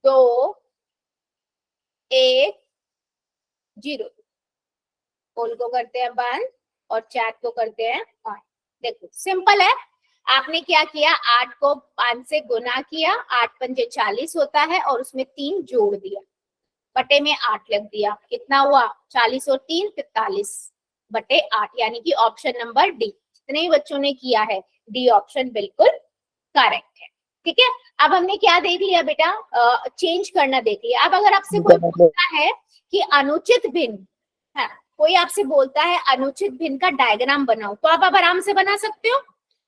2 1 0। पोल को करते हैं बंद और चैट को करते हैं ऑन। देखो सिंपल है, आपने क्या किया, 8 को 5 से गुना किया, 8 पंजे 40 होता है और उसमें 3 जोड़ दिया, बटे में 8 लग दिया, कितना हुआ 40 और 3 45 बटे 8, यानी कि ऑप्शन नंबर डी। जितने ही बच्चों ने किया है डी ऑप्शन बिल्कुल करेक्ट है। ठीक है, अब हमने क्या देख लिया बेटा, चेंज करना देख लिया। अब अगर आपसे कोई बोलता है कि अनुचित भिन्न, हाँ, कोई आपसे बोलता है अनुचित भिन्न का डायग्राम बनाओ, तो आप आराम से बना सकते हो,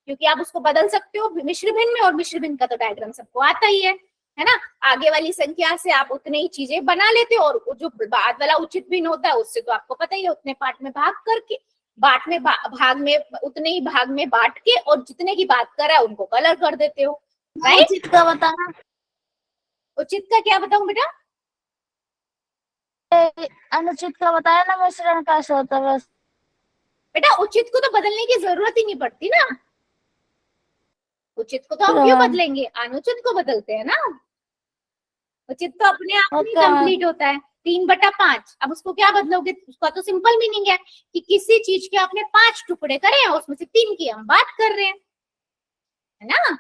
क्योंकि आप उसको बदल सकते हो मिश्र भिन्न में, और मिश्र भिन्न का तो डायग्राम सबको आता ही है ना। आगे वाली संख्या से आप उतने ही चीजें बना लेते हो, और जो बाद वाला उचित भिन्न होता है उससे तो आपको पता ही है, उतने पार्ट में भाग करके भाग में उतने ही भाग में बांट के, और जितने की बात कर रहा है उनको कलर कर देते हो, राइट। उचित का बताना, उचित का क्या बताऊं बेटा, अनुचित का बताया ना, मिश्रण कैसे होता है बस। बेटा उचित को तो बदलने की जरूरत ही नहीं पड़ती ना, उचित को तो हम क्यों बदलेंगे, अनुचित को बदलते हैं ना। उचित तो अपने आप में कंप्लीट होता है, 3/5। अब उसको क्या बदलोगे, उसका तो सिंपल मीनिंग है कि किसी चीज के आपने 5 टुकड़े करे हैं, उसमें से 3 की हम बात कर रहे हैं, है ना।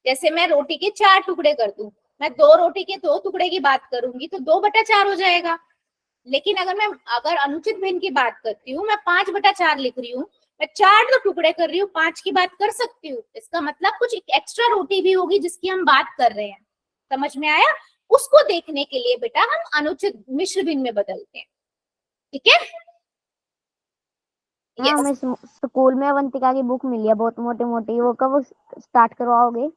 जैसे मैं रोटी के 4 टुकड़े कर दूं, मैं 2 रोटी के 2 टुकड़े की बात करूंगी तो 2/4 हो जाएगा। लेकिन अगर अनुचित भिन्न की बात करती हूँ, मैं 5/4 लिख रही हूँ, मैं 4 तो टुकड़े कर रही हूँ, 5 की बात कर सकती हूँ, इसका मतलब कुछ एक्स्ट्रा रोटी भी होगी जिसकी हम बात कर रहे हैं। समझ में आया, उसको देखने के लिए बेटा हम अनुचित मिश्र भिन्न में बदलते हैं। ठीक है, हाँ, मैं स्कूल में अवंतिका की बुक मिली है बहुत मोटी मोटी, वो कब स्टार्ट करवाओगे,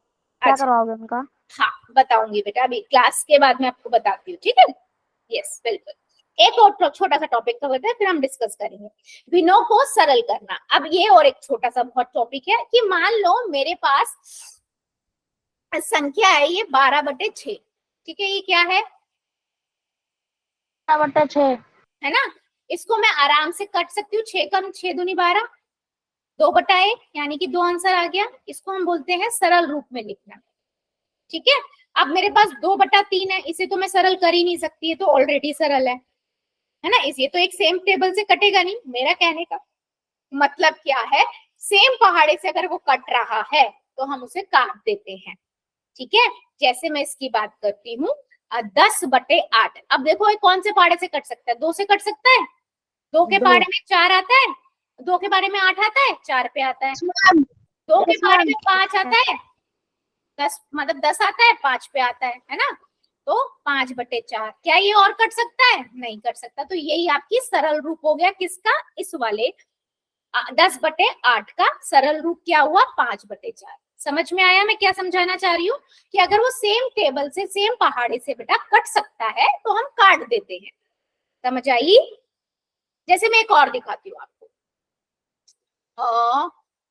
क्या करवाओगे उनका? हाँ बताऊंगी बेटा, अभी क्लास के बाद में आपको बताती हूँ, ठीक है। यस बिल्कुल, एक और छोटा सा टॉपिक कवर है, फिर हम डिस्कस करेंगे भिन्नों को सरल करना। अब ये और एक छोटा सा बहुत टॉपिक है कि मान लो मेरे पास संख्या है ये 12/6, ठीक है, ये क्या है 12/6 है ना। इसको मैं आराम से कट सकती हूँ, 6 कम 6 दूनी 12, 2/1, यानी कि 2 आंसर आ गया। इसको हम बोलते हैं सरल रूप में लिखना। ठीक है, अब मेरे पास 2/3 है, इसे तो मैं सरल कर ही नहीं सकती, है तो ऑलरेडी सरल है ना। इसे तो एक सेम टेबल से कटेगा नहीं। मेरा कहने का मतलब क्या है, सेम पहाड़े से अगर वो कट रहा है तो हम उसे काट देते हैं। ठीक है, जैसे मैं इसकी बात करती हूँ 10/8। अब देखो ये कौन से पहाड़े से कट सकता है, 2 से कट सकता है, 2 के पहाड़े में 4 आता है, 2 के पहाड़े में 8 आता है, 4 पे आता है, 2 के पहाड़े में 5 आता है, 10 मतलब 10 आता है, 5 पे आता है ना। तो 5/4, क्या ये और कट सकता है, नहीं कट सकता। तो यही आपकी सरल रूप हो गया, किसका, इस वाले 10/8 का सरल रूप क्या हुआ, 5/4। समझ में आया मैं क्या समझाना चाह रही हूँ, कि अगर वो सेम टेबल से सेम पहाड़े से बेटा कट सकता है तो हम काट देते हैं। समझ आई। जैसे मैं एक और दिखाती हूँ आपको,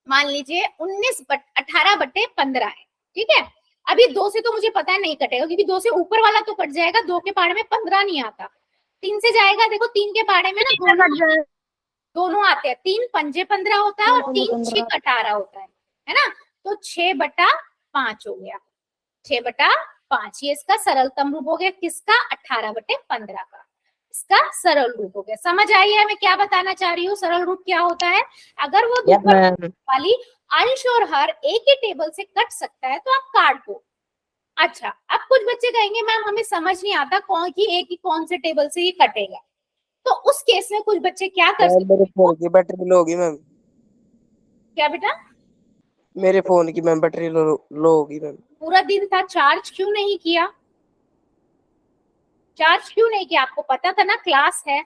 मान लीजिए 18/15 है, ठीक है। अभी 2 से तो मुझे पता है नहीं कटेगा, क्योंकि 2 से ऊपर वाला तो कट जाएगा, 2 के पहाड़े में 15 नहीं आता। 3 से जाएगा, देखो 3 के पहाड़े में ना दोनों आते हैं, 3 पंजे 15 होता है और 3 6 18 होता है ना। तो 6/5 हो गया, 6/5, ये इसका सरलतम रूप हो गया, किसका, 18/15 का, इसका सरल रूप हो गया। समझ आई है मैं क्या बताना चाह रही हूँ, सरल रूप क्या होता है, अगर वो वाली अंश और हर एक ही टेबल से कट सकता है तो आप काट दो। अच्छा, अब कुछ बच्चे कहेंगे मैम हमें समझ नहीं आता कौन की एक ही कौन से टेबल से ये कटेगा, तो उस केस में कुछ बच्चे क्या कर सकते हैं, मेरे फोन की बैटरी लो होगी मैम, क्या बेटा, मेरे फोन की मैम बैटरी लो होगी मैम। पूरा दिन था, चार्ज क्यों नहीं किया, चार्ज क्यों नहीं किया, आपको पता था ना क्लास है।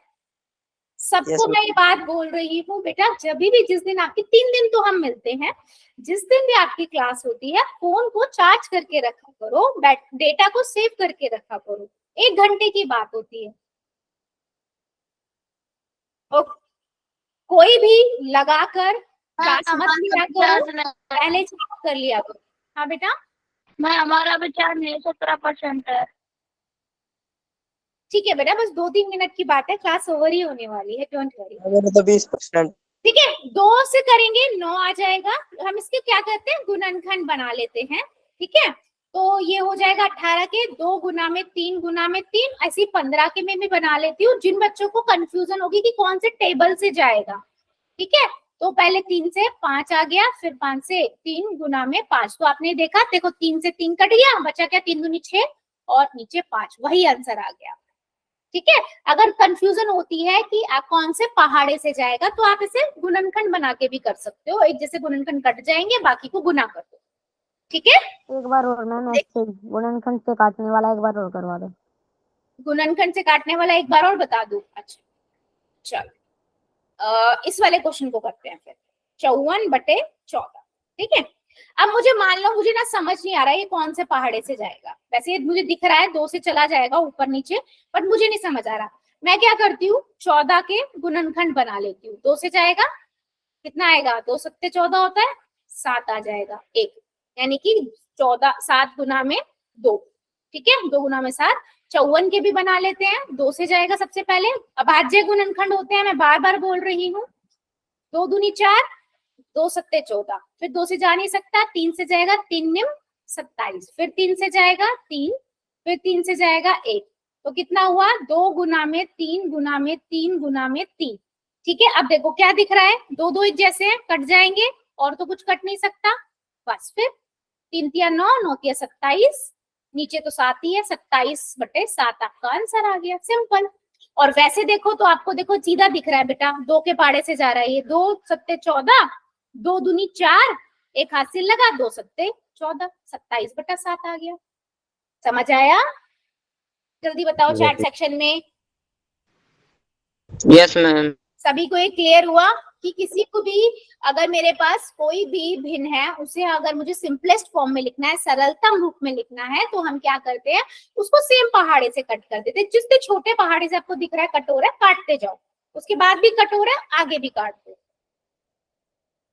सबको मैं ये बात बोल रही हूँ बेटा, जब भी जिस दिन आपकी 3 दिन तो हम मिलते हैं, जिस दिन भी आपकी क्लास होती है फोन को चार्ज करके रखा करो, डेटा को सेव करके रखा करो, 1 घंटे की बात होती है। और कोई भी लगाकर क्लास मत लिया करो, पहले चेक कर लिया करो। हाँ बेटा, मैं हमारा विचार नहीं 17% है। ठीक है बेटा, बस 2-3 मिनट की बात है, क्लास ओवर ही होने वाली है, डोंट वरी। मेरे तो 20%। ठीक है, 2 से करेंगे 9 आ जाएगा, हम इसके क्या करते हैं गुणनखंड बना लेते हैं। ठीक है, तो ये हो जाएगा 18 के 2 गुना में 3 गुना में 3, ऐसी 15 के में भी बना लेती हूँ जिन बच्चों को कंफ्यूजन होगी कि कौन से टेबल से जाएगा। ठीक है, तो पहले 3 से 5 आ गया, फिर 5 से 3 गुना में 5, तो आपने देखा, देखो 3 से 3 कट गया, बचा क्या 3 दूनी 6 और नीचे 5, वही आंसर आ गया। ठीक है, अगर कंफ्यूजन होती है कि आप कौन से पहाड़े से जाएगा तो आप इसे गुणनखंड बना के भी कर सकते हो, एक जैसे गुणनखंड कट जाएंगे, बाकी को गुना कर दो। ठीक है, एक बार और मैम ऐसे गुणनखंड से काटने वाला एक बार और करवा दो। गुणनखंड से काटने वाला एक बार और बता दूं। अच्छा चलो, इस वाले क्वेश्चन को करते हैं फिर, 54/14। ठीक है, अब मुझे मान लो मुझे ना समझ नहीं आ रहा है ये कौन से पहाड़े से जाएगा, वैसे मुझे दिख रहा है 2 से चला जाएगा ऊपर नीचे, बट मुझे नहीं समझ आ रहा। मैं क्या करती हूँ, 14 के गुणनखंड बना लेती हूँ। 2 से जाएगा, कितना आएगा, 2 सत्ते 14 होता है, 7 आ जाएगा 1, यानी कि 14 7 गुना में 2। ठीक है, 2 गुना में 7। 54 के भी बना लेते हैं, 2 से जाएगा सबसे पहले, अभाज्य गुणनखंड होते हैं, मैं बार बार बोल रही हूँ। 2 दूनी 4, 2 सत्ते 14, फिर 2 से जा नहीं सकता, 3 से जाएगा, 3 निम 27, फिर 3 से जाएगा 3, फिर 3 से जाएगा 1, तो कितना हुआ 2 गुना में 3 गुना में 3 गुना में 3। ठीक है, अब देखो क्या दिख रहा है, 2 2 एक जैसे हैं, कट जाएंगे और तो कुछ कट नहीं सकता, बस फिर 3 तिया 9, 9 तिया 27, नीचे तो 7 ही है, 27/7 आपका आंसर आ गया, सिंपल। और वैसे देखो तो आपको देखो सीधा दिख रहा है बेटा, 2 के पहाड़े से जा रहा है ये, 2 सत्ते 14, 2 दूनी 4, एक हाथ से लगा, 2 सत्ते 14, 27/7 आ गया। समझ आया? जल्दी बताओ चैट सेक्शन में। Yes ma'am. सभी को ये क्लियर हुआ कि किसी को भी अगर मेरे पास कोई भी भिन्न है, उसे अगर मुझे सिंपलेस्ट फॉर्म में लिखना है, सरलतम रूप में लिखना है, तो हम क्या करते हैं, उसको सेम पहाड़े से कट कर देते हैं। जिससे छोटे पहाड़े से आपको दिख रहा है कटोरा, काटते जाओ, उसके बाद भी कटोरा, आगे भी काट दो।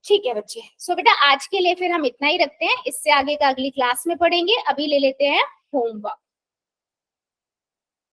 ठीक है बच्चे, सो बेटा आज के लिए फिर हम इतना ही रखते हैं, इससे आगे का अगली क्लास में पढ़ेंगे। अभी ले लेते हैं होमवर्क।